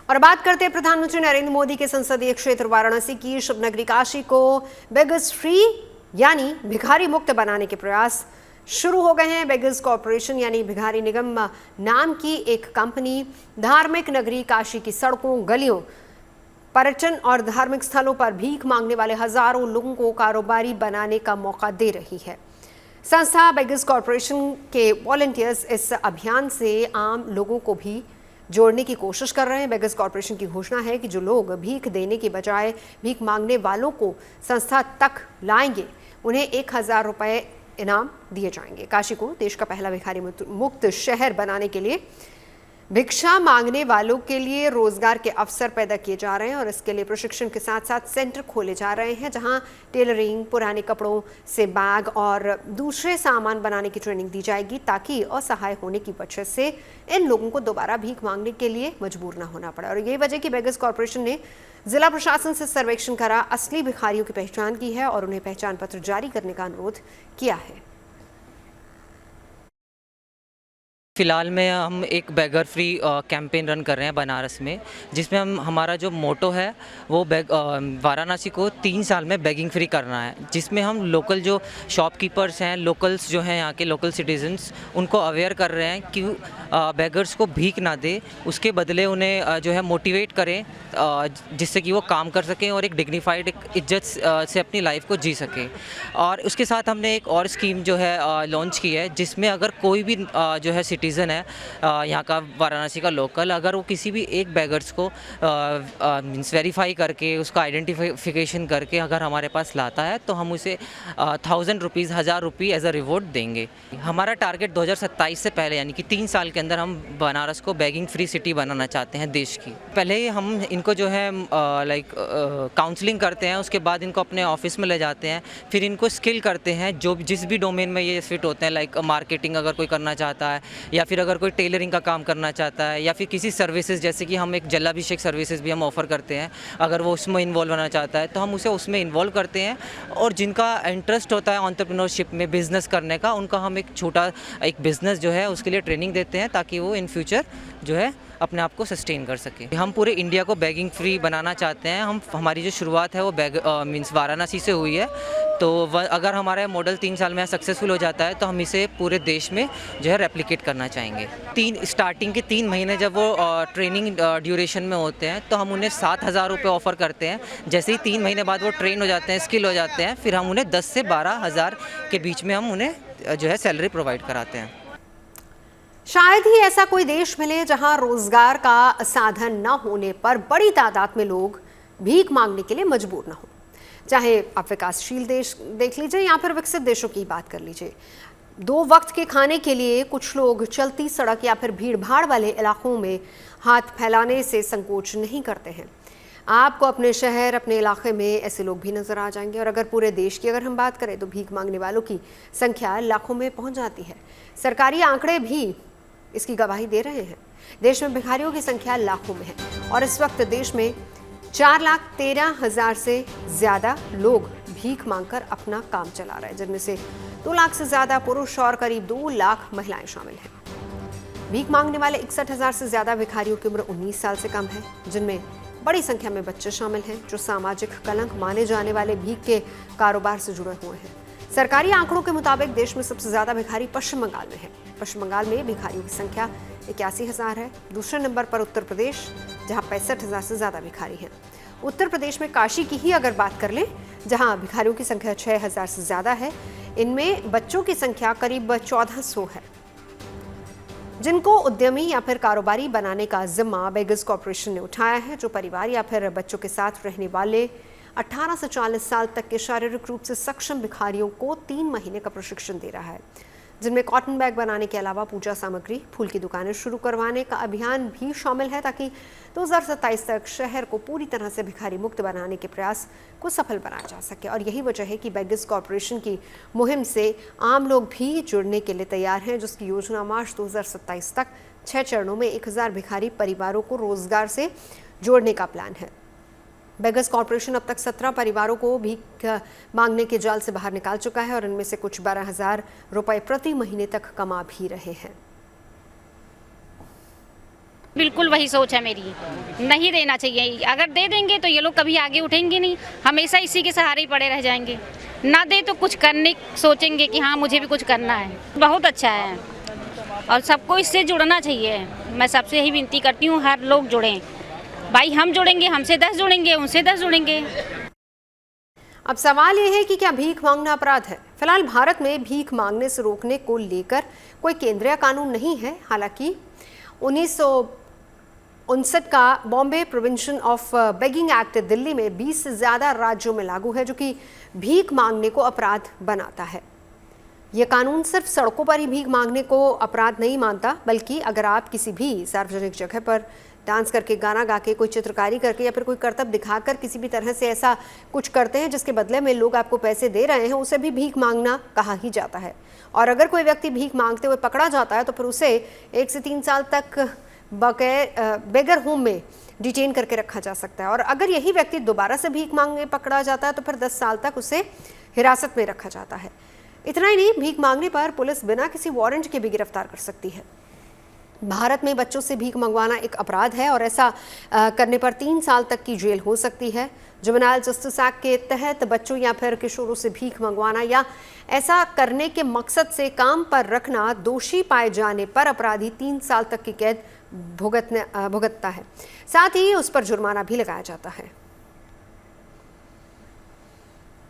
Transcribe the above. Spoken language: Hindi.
और बात करते हैं प्रधानमंत्री नरेंद्र मोदी के संसदीय क्षेत्र वाराणसी की। शिवनगरी काशी को बेगर्स फ्री यानी भिखारी मुक्त बनाने के प्रयास शुरू हो गए हैं। बेगर्स कॉरपोरेशन यानी भिखारी निगम नाम की एक कंपनी धार्मिक नगरी काशी की सड़कों, गलियों, पर्यटन और धार्मिक स्थलों पर भीख मांगने वाले हजारों लोगों को कारोबारी बनाने का मौका दे रही है। संस्था बेगर्स कॉरपोरेशन के वॉलंटियर्स इस अभियान से आम लोगों को भी जोड़ने की कोशिश कर रहे हैं। बेगर्स कॉरपोरेशन की घोषणा है कि जो लोग भीख देने के बजाय भीख मांगने वालों को संस्था तक लाएंगे, उन्हें 1000 रुपये इनाम दिए जाएंगे। काशी को देश का पहला भिखारी मुक्त शहर बनाने के लिए भिक्षा मांगने वालों के लिए रोजगार के अवसर पैदा किए जा रहे हैं और इसके लिए प्रशिक्षण के साथ साथ सेंटर खोले जा रहे हैं, जहां टेलरिंग, पुराने कपड़ों से बैग और दूसरे सामान बनाने की ट्रेनिंग दी जाएगी, ताकि असहाय होने की वजह से इन लोगों को दोबारा भीख मांगने के लिए मजबूर न होना पड़े। और यही वजह कि बेगर्स कॉरपोरेशन ने जिला प्रशासन से सर्वेक्षण करा, असली भिखारियों की पहचान की है और उन्हें पहचान पत्र जारी करने का अनुरोध किया है। फ़िलहाल में हम एक बेगर फ्री कैंपेन रन कर रहे हैं बनारस में, जिसमें हमारा जो मोटो है वो वाराणसी को 3 साल में बेगिंग फ्री करना है, जिसमें हम लोकल जो शॉपकीपर्स हैं, लोकल्स जो हैं यहाँ के लोकल सिटीजन्स, उनको अवेयर कर रहे हैं कि बेगर्स को भीख ना दे, उसके बदले उन्हें जो है मोटिवेट करें, जिससे कि वो काम कर सकें और एक डिग्निफाइड, एक इज्जत से अपनी लाइफ को जी सकें। और उसके साथ हमने एक और स्कीम जो है लॉन्च की है, जिसमें अगर कोई भी जो है सिटीज़न है यहाँ का, वाराणसी का लोकल, अगर वो किसी भी एक बेगर्स को मीन्स वेरीफाई करके, उसका आइडेंटिफिकेशन करके अगर हमारे पास लाता है, तो हम उसे 1000 रुपीज़, 1000 रुपये एज अ रिवॉर्ड देंगे। हमारा टारगेट 2027 से पहले, यानी कि 3 साल के अंदर, हम बनारस को बेगिंग फ्री सिटी बनाना चाहते हैं देश की। पहले ही हम इनको जो है काउंसलिंग करते हैं, उसके बाद इनको अपने ऑफिस में ले जाते हैं, फिर इनको स्किल करते हैं जो जिस भी डोमेन में ये फिट होते हैं, लाइक मार्केटिंग अगर कोई करना चाहता है, या फिर अगर कोई टेलरिंग का काम करना चाहता है, या फिर किसी सर्विसेज, जैसे कि हम एक जलाभिषेक सर्विसेज भी हम ऑफ़र करते हैं, अगर वो उसमें इन्वॉल्व होना चाहता है तो हम उसे उसमें इन्वॉल्व करते हैं। और जिनका इंटरेस्ट होता है एंटरप्रेन्योरशिप में, बिज़नेस करने का, उनका हम एक छोटा एक बिज़नेस जो है उसके लिए ट्रेनिंग देते हैं, ताकि वो इन फ्यूचर जो है अपने आप को सस्टेन कर सके। हम पूरे इंडिया को बेगिंग फ्री बनाना चाहते हैं। हमारी जो शुरुआत है वो मीन्स वाराणसी से हुई है, तो अगर हमारा मॉडल 3 साल में सक्सेसफुल हो जाता है तो हम इसे पूरे देश में जो है रेप्लिकेट करना चाहेंगे। स्टार्टिंग के 3 महीने जब वो ट्रेनिंग ड्यूरेशन में होते हैं, तो हम उन्हें 7000 रुपये ऑफ़र करते हैं। जैसे ही 3 महीने बाद वो ट्रेन हो जाते हैं, स्किल हो जाते हैं, फिर हम उन्हें 10 से 12,000 के बीच में हम उन्हें जो है सैलरी प्रोवाइड कराते हैं। शायद ही ऐसा कोई देश मिले जहां रोजगार का साधन न होने पर बड़ी तादाद में लोग भीख मांगने के लिए मजबूर न हो। चाहे आप विकासशील देश देख लीजिए या फिर विकसित देशों की बात कर लीजिए, 2 वक्त के खाने के लिए कुछ लोग चलती सड़क या फिर भीड़ भाड़ वाले इलाकों में हाथ फैलाने से संकोच नहीं करते हैं। आपको अपने शहर, अपने इलाके में ऐसे लोग भी नजर आ जाएंगे। और अगर पूरे देश की अगर हम बात करें तो भीख मांगने वालों की संख्या लाखों में पहुंच जाती है। सरकारी आंकड़े भी इसकी गवाही दे रहे हैं। देश में भिखारियों की संख्या लाखों में है और इस वक्त देश में 4,13,000 से ज्यादा लोग भीख मांगकर अपना काम चला रहे हैं, जिनमें से 2 लाख से ज्यादा पुरुष और करीब 2 लाख महिलाएं शामिल हैं। भीख मांगने वाले 61,000 से ज्यादा भिखारियों की उम्र 19 साल से कम है, जिनमें बड़ी संख्या में बच्चे शामिल हैं, जो सामाजिक कलंक माने जाने वाले भीख के कारोबार से जुड़े हुए हैं। सरकारी आंकड़ों के मुताबिक देश में सबसे ज्यादा भिखारी पश्चिम बंगाल में है। पश्चिम बंगाल में भिखारियों की संख्या 81,000 है। दूसरे नंबर पर उत्तर प्रदेश, जहां 65,000 से ज्यादा भिखारी हैं। उत्तर प्रदेश में काशी की ही अगर बात कर लें, जहां भिखारियों की संख्या 6,000 से ज्यादा है, इनमें बच्चों की संख्या करीब 1400 है, जिनको उद्यमी या फिर कारोबारी बनाने का जिम्मा बेगर्स कॉरपोरेशन ने उठाया है, जो परिवार या फिर बच्चों के साथ रहने वाले 18 से 40 साल तक के शारीरिक रूप से सक्षम भिखारियों को 3 महीने का प्रशिक्षण दे रहा है, जिनमें कॉटन बैग बनाने के अलावा पूजा सामग्री, फूल की दुकानें शुरू करवाने का अभियान भी शामिल है, ताकि 2027 तक शहर को पूरी तरह से भिखारी मुक्त बनाने के प्रयास को सफल बनाया जा सके। और यही वजह है कि बेगर्स कॉरपोरेशन की मुहिम से आम लोग भी जुड़ने के लिए तैयार हैं, जिसकी योजना मार्च 2027 तक 6 चरणों में 1000 भिखारी परिवारों को रोजगार से जोड़ने का प्लान है। बेगर्स कॉरपोरेशन अब तक 17 परिवारों को भीख मांगने के जाल से बाहर निकाल चुका है और इनमें से कुछ 12,000 रुपये प्रति महीने तक कमा भी रहे हैं। बिल्कुल वही सोच है मेरी, नहीं देना चाहिए। अगर दे देंगे तो ये लोग कभी आगे उठेंगे नहीं, हमेशा इसी के सहारे ही पड़े रह जाएंगे। ना दे तो कुछ करने सोचेंगे कि हाँ मुझे भी कुछ करना है। बहुत अच्छा है और सबको इससे जुड़ना चाहिए। मैं सबसे यही विनती करती हूँ, हर लोग जुड़ें। भाई हम जुड़ेंगे, हमसे 10 जुड़ेंगे, उनसे 10 जुड़ेंगे। अब सवाल यह है कि क्या भीख मांगना अपराध है? फिलहाल भारत में भीख मांगने से रोकने को लेकर कोई केंद्रीय कानून नहीं है। हालांकि 1959 का Bombay prevention of begging act Delhi में 20 से ज़्यादा राज्यों में लागू है, जो कि भीख मांगने को अपराध बनाता है। यह कानून सिर्फ सड़कों पर ही भीख मांगने को अपराध नहीं मानता, बल्कि अगर आप किसी भी सार्वजनिक जगह पर डांस करके, गाना गा के, कोई चित्रकारी करके या फिर कोई करतब दिखाकर किसी भी तरह से ऐसा कुछ करते हैं जिसके बदले में लोग आपको पैसे दे रहे हैं, उसे भी भीख मांगना कहा ही जाता है। और अगर कोई व्यक्ति भीख मांगते हुए पकड़ा जाता है तो फिर उसे 1 से 3 साल तक बेगर होम में डिटेन करके रखा जा सकता है। और अगर यही व्यक्ति दोबारा से भीख मांगने पकड़ा जाता है तो फिर 10 साल तक उसे हिरासत में रखा जाता है। इतना ही नहीं, भीख मांगने पर पुलिस बिना किसी वारंट के भी गिरफ्तार कर सकती है। भारत में बच्चों से भीख मंगवाना एक अपराध है और ऐसा करने पर 3 साल तक की जेल हो सकती है। जुवेनाइल जस्टिस एक्ट के तहत बच्चों या फिर किशोरों से भीख मंगवाना या ऐसा करने के मकसद से काम पर रखना दोषी पाए जाने पर अपराधी 3 साल तक की कैद भुगतता है। साथ ही उस पर जुर्माना भी लगाया जाता है।